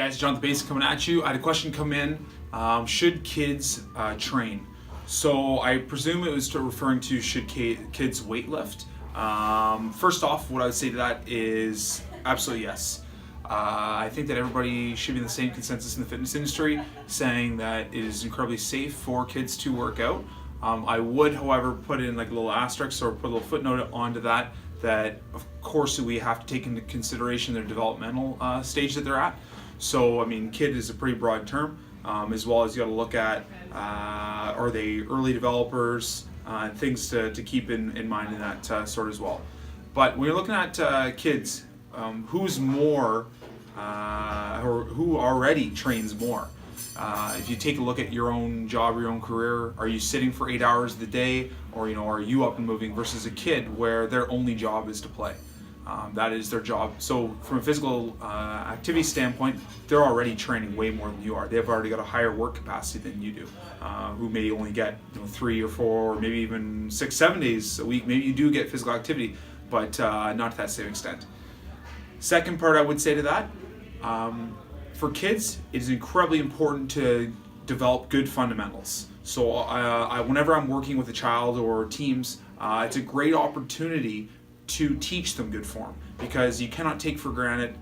Guys, Jonathan Basin coming at you. I had a question come in. Should kids train? So I presume it was referring to should kids weight lift. First off, what I would say to that is absolutely yes. I think that everybody should be in the same consensus in the fitness industry, saying that it is incredibly safe for kids to work out. I would, however, put in like a little asterisk or put a little footnote onto that of course we have to take into consideration their developmental stage that they're at. So I mean, kid is a pretty broad term, as well as you got to look at are they early developers, things to keep in mind in that sort as well. But when you're looking at kids, who's more or who already trains more? If you take a look at your own job, your own career, are you sitting for 8 hours a day, or are you up and moving, versus a kid where their only job is to play? That is their job. So from a physical activity standpoint, they're already training way more than you are. They've already got a higher work capacity than you do, who may only get 3 or 4 or maybe even 6, 7 days a week. Maybe you do get physical activity, but not to that same extent. Second part I would say to that, for kids, it is incredibly important to develop good fundamentals. So whenever I'm working with a child or teams, it's a great opportunity to teach them good form, because you cannot take for granted,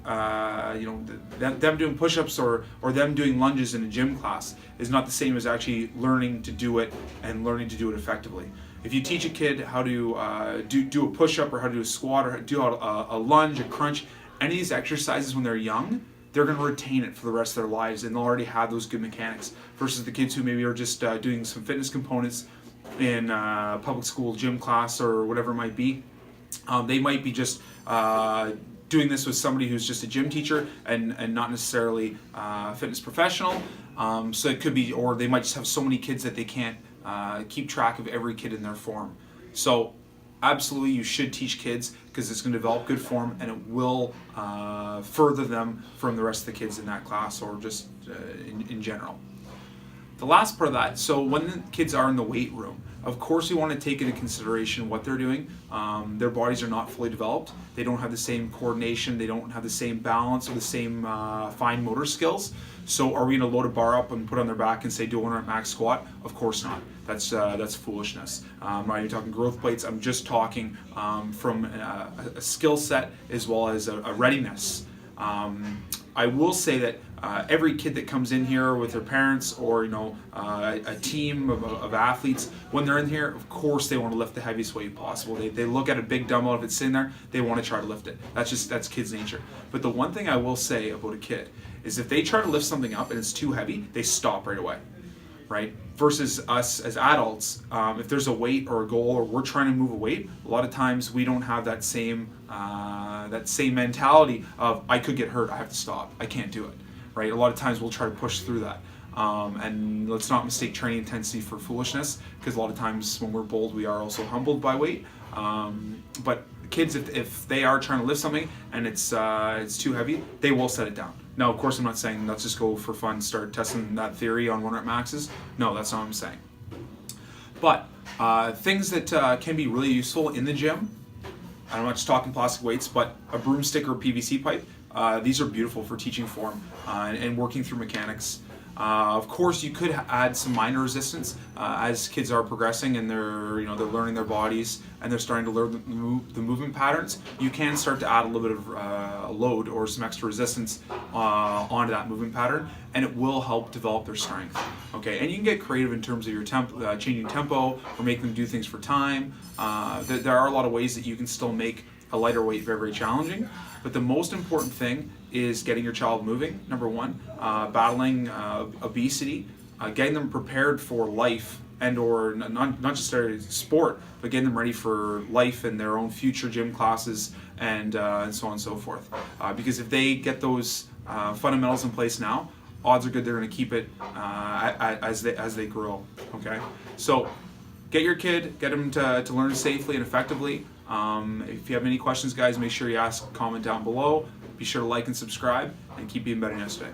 them doing push-ups or them doing lunges in a gym class is not the same as actually learning to do it and learning to do it effectively. If you teach a kid how to do a push-up or how to do a squat or how to do a lunge, a crunch, any of these exercises when they're young, they're going to retain it for the rest of their lives, and they'll already have those good mechanics, versus the kids who maybe are just doing some fitness components in public school gym class or whatever it might be. They might be just doing this with somebody who's just a gym teacher and not necessarily a fitness professional. So it could be, or they might just have so many kids that they can't keep track of every kid in their form. So absolutely, you should teach kids, because it's going to develop good form and it will further them from the rest of the kids in that class, or just in general. The last part of that, so when the kids are in the weight room, of course we want to take into consideration what they're doing. Their bodies are not fully developed. They don't have the same coordination. They don't have the same balance or the same fine motor skills. So are we going to load a bar up and put it on their back and say do a 1 rep max squat? Of course not. That's foolishness. I'm not even talking growth plates. I'm just talking from a skill set as well as a readiness. I will say that every kid that comes in here with their parents, or a team of athletes, when they're in here, of course they want to lift the heaviest weight possible. They look at a big dumbbell, if it's sitting there, they want to try to lift it. That's kids' nature. But the one thing I will say about a kid is if they try to lift something up and it's too heavy, they stop right away, right? Versus us as adults, if there's a weight or a goal or we're trying to move a weight, a lot of times we don't have that same mentality of I could get hurt, I have to stop, I can't do it, right? A lot of times we'll try to push through that. And let's not mistake training intensity for foolishness, because a lot of times when we're bold, we are also humbled by weight. But kids, if they are trying to lift something and it's too heavy, they will set it down. Now, of course, I'm not saying let's just go for fun, start testing that theory on 1 rep maxes. No, that's not what I'm saying. But things that can be really useful in the gym, I'm not just talking plastic weights, but a broomstick or PVC pipe. These are beautiful for teaching form and working through mechanics. Of course, you could add some minor resistance as kids are progressing and they're learning their bodies and they're starting to learn the movement patterns. You can start to add a little bit of load or some extra resistance onto that movement pattern, and it will help develop their strength. Okay, and you can get creative in terms of your changing tempo or make them do things for time. There are a lot of ways that you can still make a lighter weight very, very challenging. But the most important thing is getting your child moving, number one, battling obesity, getting them prepared for life and or not necessarily sport, but getting them ready for life and their own future gym classes and so on and so forth. Because if they get those fundamentals in place now, odds are good they're going to keep it as they grow. Okay, so get your kid, get them to learn safely and effectively. If you have any questions, guys, make sure you comment down below. Be sure to like and subscribe, and keep being better yesterday.